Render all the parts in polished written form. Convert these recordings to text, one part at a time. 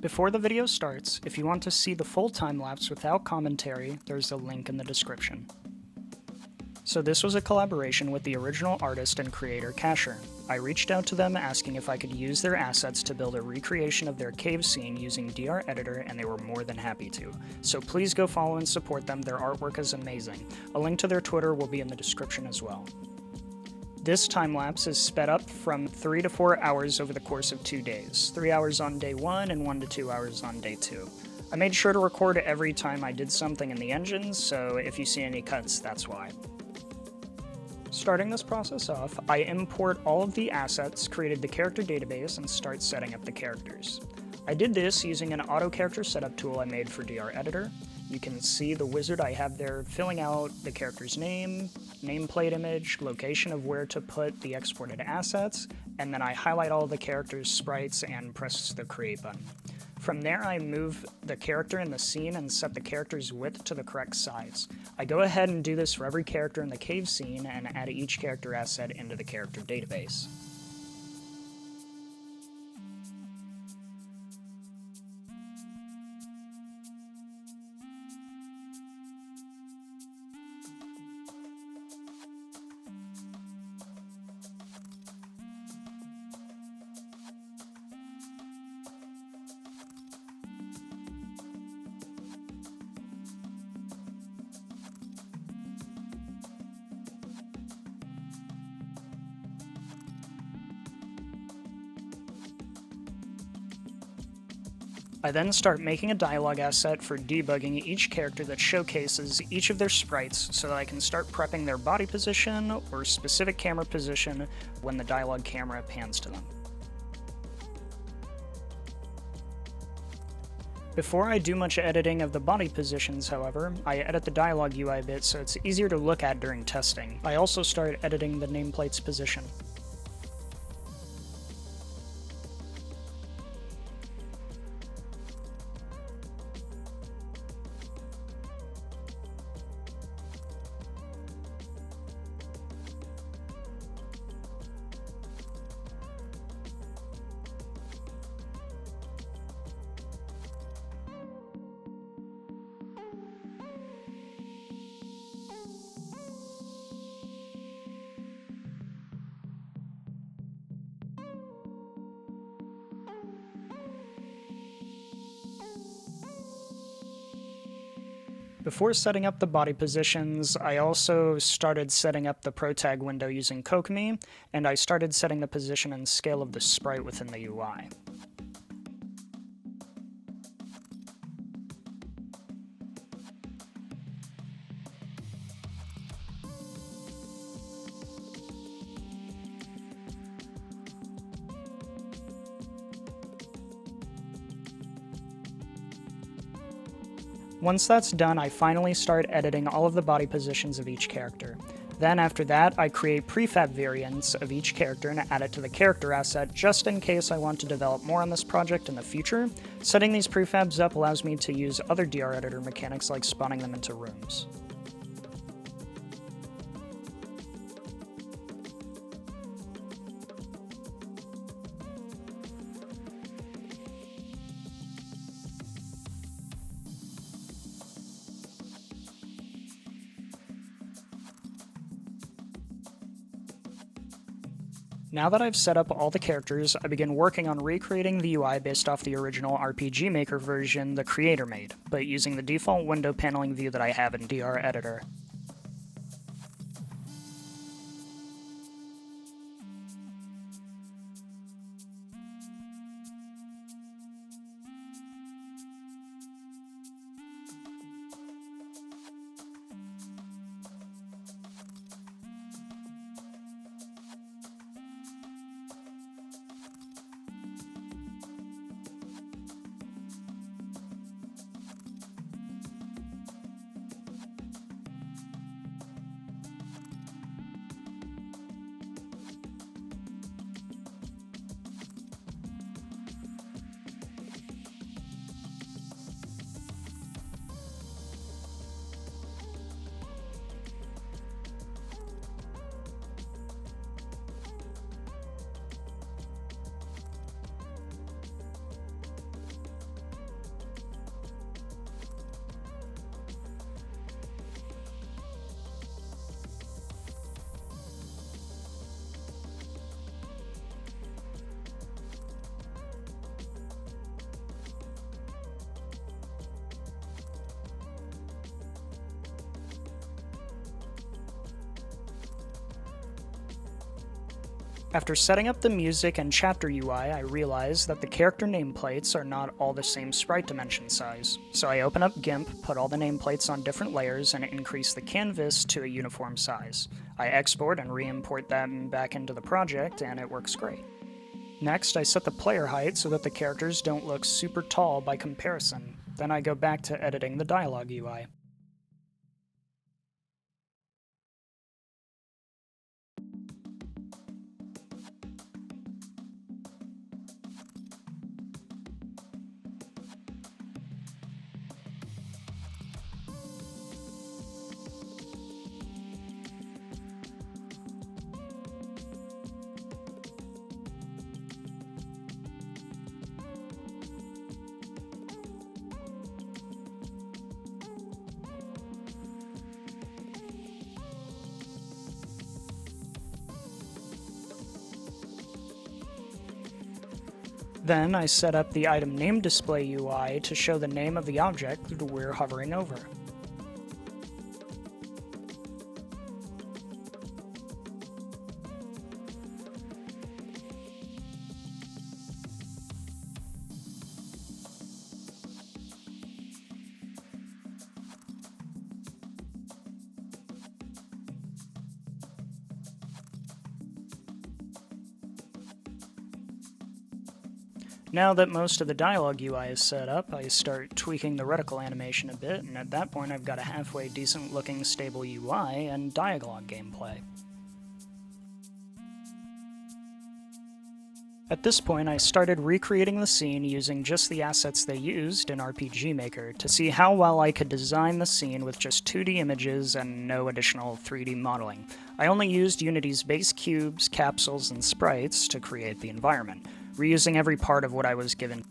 Before the video starts, if you want to see the full time-lapse without commentary, there's a link in the description. So this was a collaboration with the original artist and creator Casher. I reached out to them asking if I could use their assets to build a recreation of their cave scene using DREditor, and they were more than happy to. So please go follow and support them, their artwork is amazing. A link to their Twitter will be in the description as well. This time-lapse is sped up from 3 to 4 hours over the course of 2 days, 3 hours on day 1 and 1 to 2 hours on day 2. I made sure to record every time I did something in the engine, so if you see any cuts, that's why. Starting this process off, I import all of the assets, created the character database, and start setting up the characters. I did this using an auto character setup tool I made for DREditor. You can see the wizard I have there filling out the character's name, nameplate image, location of where to put the exported assets, and then I highlight all the character's sprites and press the create button. From there, I move the character in the scene and set the character's width to the correct size. I go ahead and do this for every character in the cave scene and add each character asset into the character database. I then start making a dialogue asset for debugging each character that showcases each of their sprites so that I can start prepping their body position or specific camera position when the dialogue camera pans to them. Before I do much editing of the body positions, however, I edit the dialogue UI bit so it's easier to look at during testing. I also start editing the nameplate's position. Before setting up the body positions, I also started setting up the ProTag window using Kokomi, and I started setting the position and scale of the sprite within the UI. Once that's done, I finally start editing all of the body positions of each character. Then after that, I create prefab variants of each character and add it to the character asset just in case I want to develop more on this project in the future. Setting these prefabs up allows me to use other DREditor mechanics like spawning them into rooms. Now that I've set up all the characters, I begin working on recreating the UI based off the original RPG Maker version the creator made, but using the default window paneling view that I have in DREditor. After setting up the music and chapter UI, I realized that the character nameplates are not all the same sprite dimension size. So I open up GIMP, put all the nameplates on different layers, and increase the canvas to a uniform size. I export and re-import them back into the project, and it works great. Next, I set the player height so that the characters don't look super tall by comparison. Then I go back to editing the dialogue UI. Then I set up the item name display UI to show the name of the object we're hovering over. Now that most of the dialogue UI is set up, I start tweaking the reticle animation a bit, and at that point I've got a halfway decent looking stable UI and dialogue gameplay. At this point, I started recreating the scene using just the assets they used in RPG Maker to see how well I could design the scene with just 2D images and no additional 3D modeling. I only used Unity's base cubes, capsules, and sprites to create the environment, reusing every part of what I was given.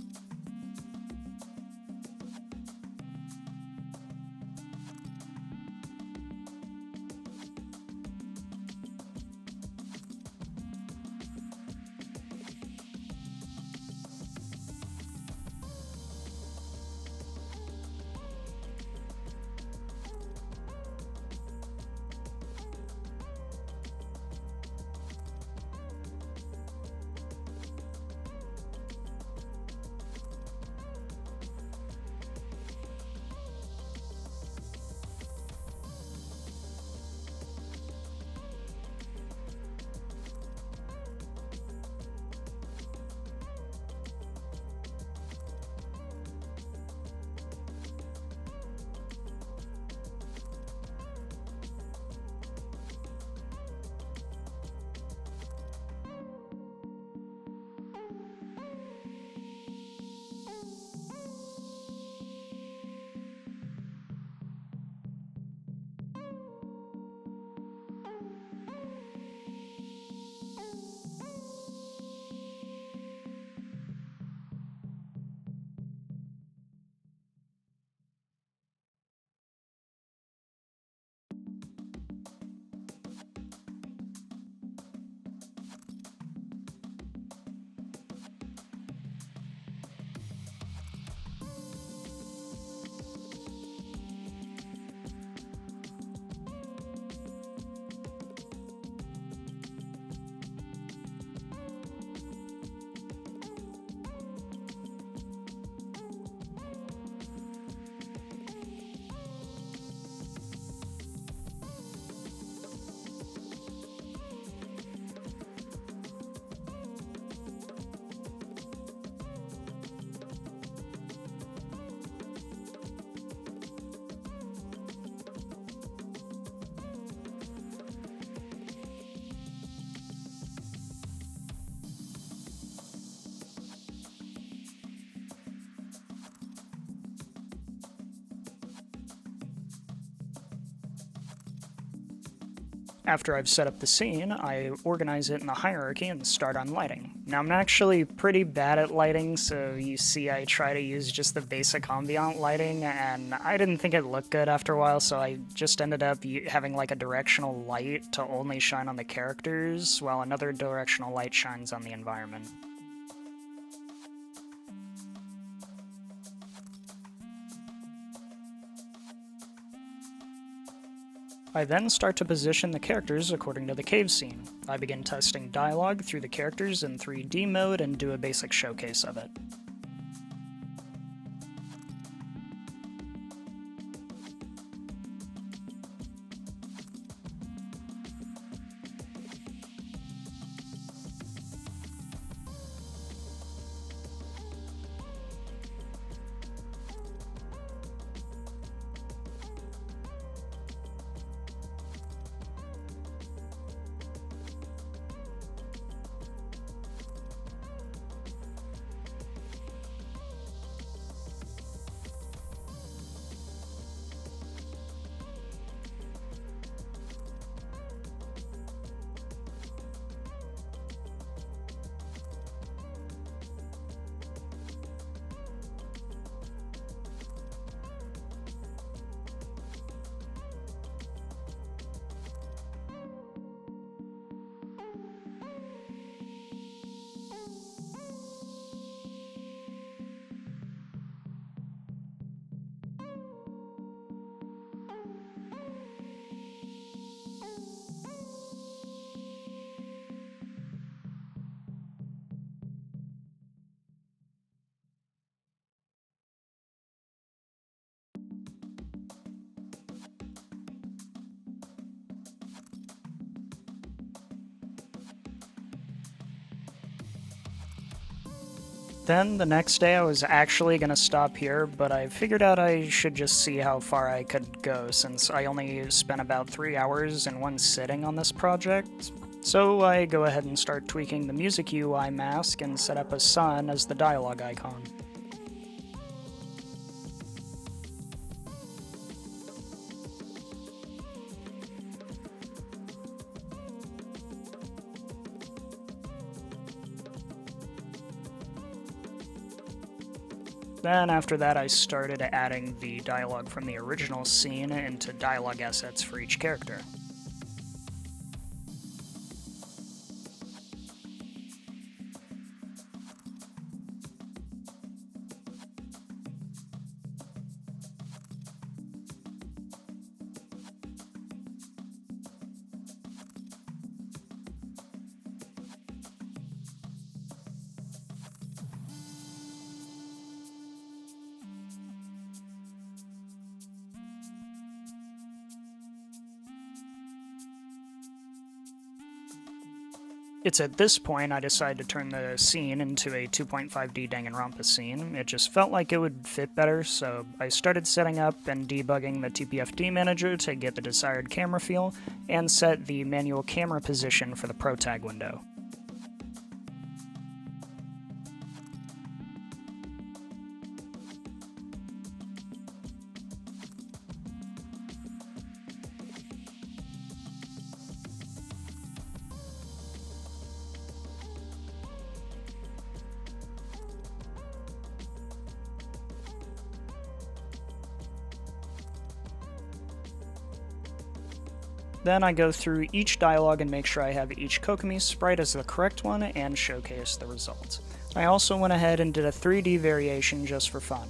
After I've set up the scene, I organize it in the hierarchy and start on lighting. Now I'm actually pretty bad at lighting, so you see I try to use just the basic ambient lighting, and I didn't think it looked good after a while, so I just ended up having like a directional light to only shine on the characters, while another directional light shines on the environment. I then start to position the characters according to the cave scene. I begin testing dialogue through the characters in 3D mode and do a basic showcase of it. Then the next day I was actually going to stop here, but I figured out I should just see how far I could go since I only spent about 3 hours in one sitting on this project. So I go ahead and start tweaking the music UI mask and set up a sun as the dialogue icon. Then after that I started adding the dialogue from the original scene into dialogue assets for each character. It's at this point I decide to turn the scene into a 2.5D Danganronpa scene. It just felt like it would fit better, so I started setting up and debugging the TPFD manager to get the desired camera feel, and set the manual camera position for the ProTag window. Then I go through each dialogue and make sure I have each Kokomi sprite as the correct one and showcase the results. I also went ahead and did a 3D variation just for fun.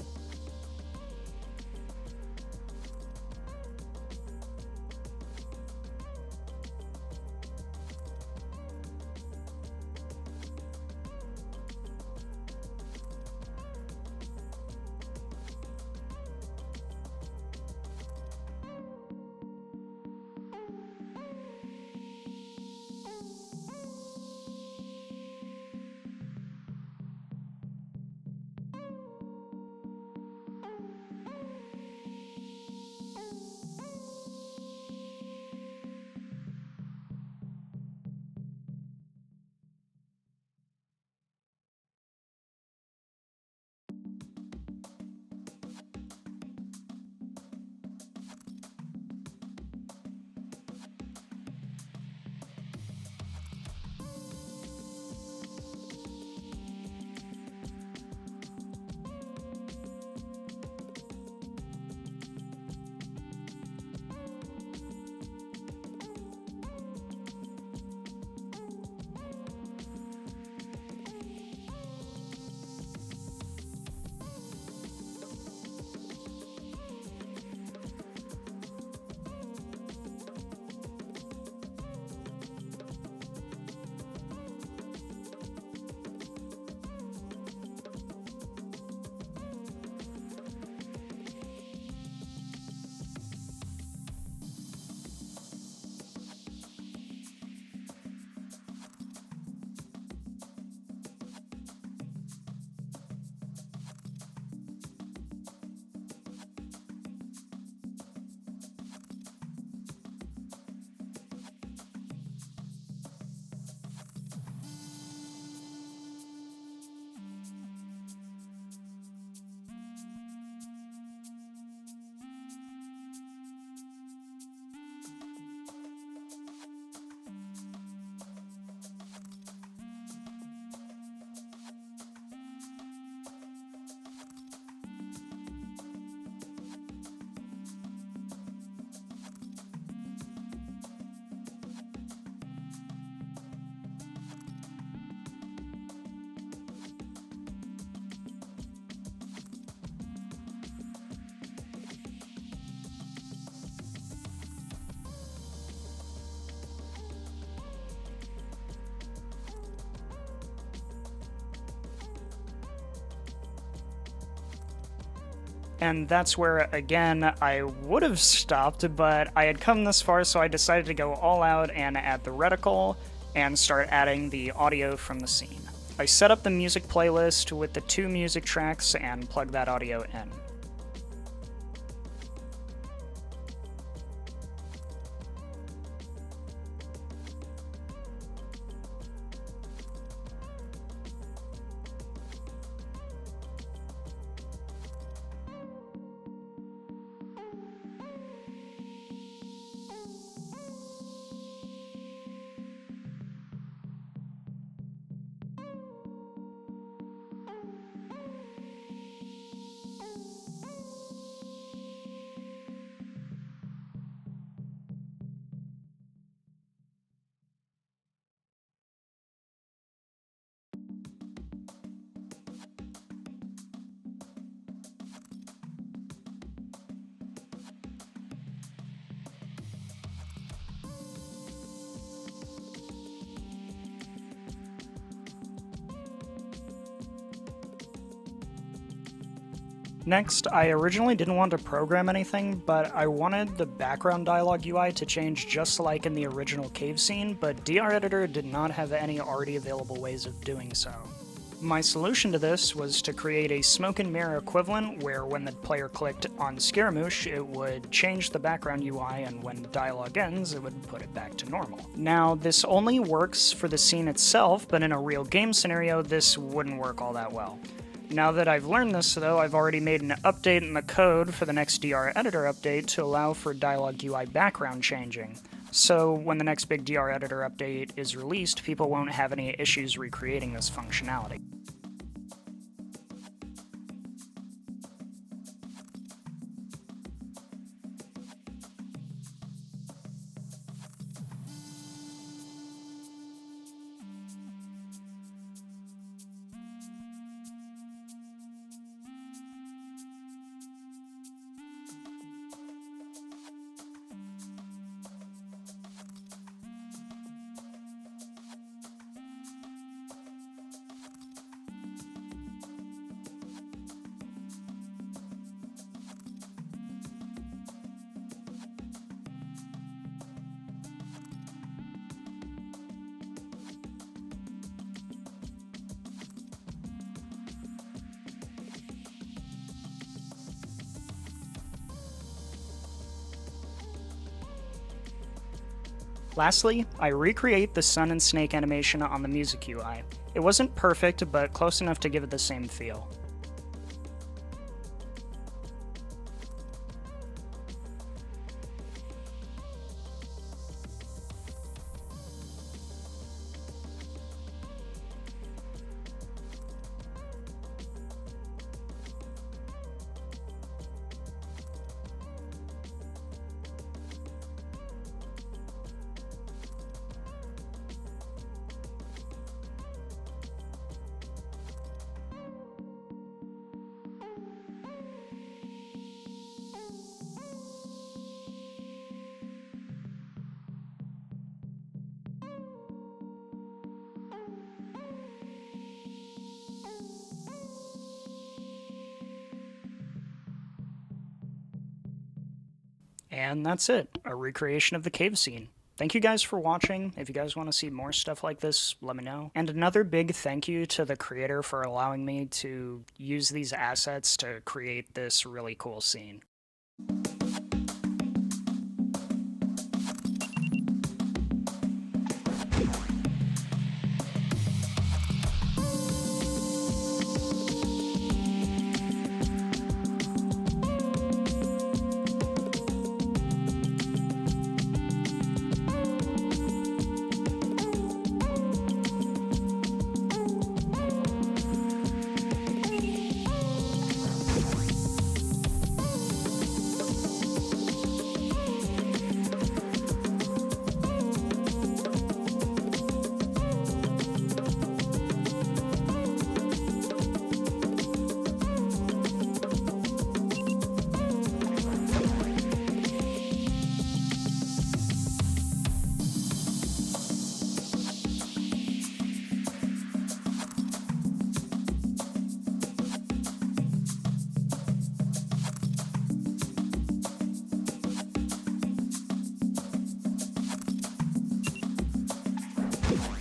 And that's where, again, I would have stopped, but I had come this far, so I decided to go all out and add the reticle and start adding the audio from the scene. I set up the music playlist with the 2 music tracks and plugged that audio in. Next, I originally didn't want to program anything, but I wanted the background dialogue UI to change just like in the original cave scene, but DREditor did not have any already available ways of doing so. My solution to this was to create a smoke and mirror equivalent where when the player clicked on Scaramouche, it would change the background UI, and when the dialogue ends, it would put it back to normal. Now, this only works for the scene itself, but in a real game scenario, this wouldn't work all that well. Now that I've learned this, though, I've already made an update in the code for the next DREditor update to allow for dialogue UI background changing. So when the next big DREditor update is released, people won't have any issues recreating this functionality. Lastly, I recreate the sun and snake animation on the music UI. It wasn't perfect, but close enough to give it the same feel. And that's it, a recreation of the cave scene. Thank you guys for watching. If you guys want to see more stuff like this, let me know. And another big thank you to the creator for allowing me to use these assets to create this really cool scene. Bye.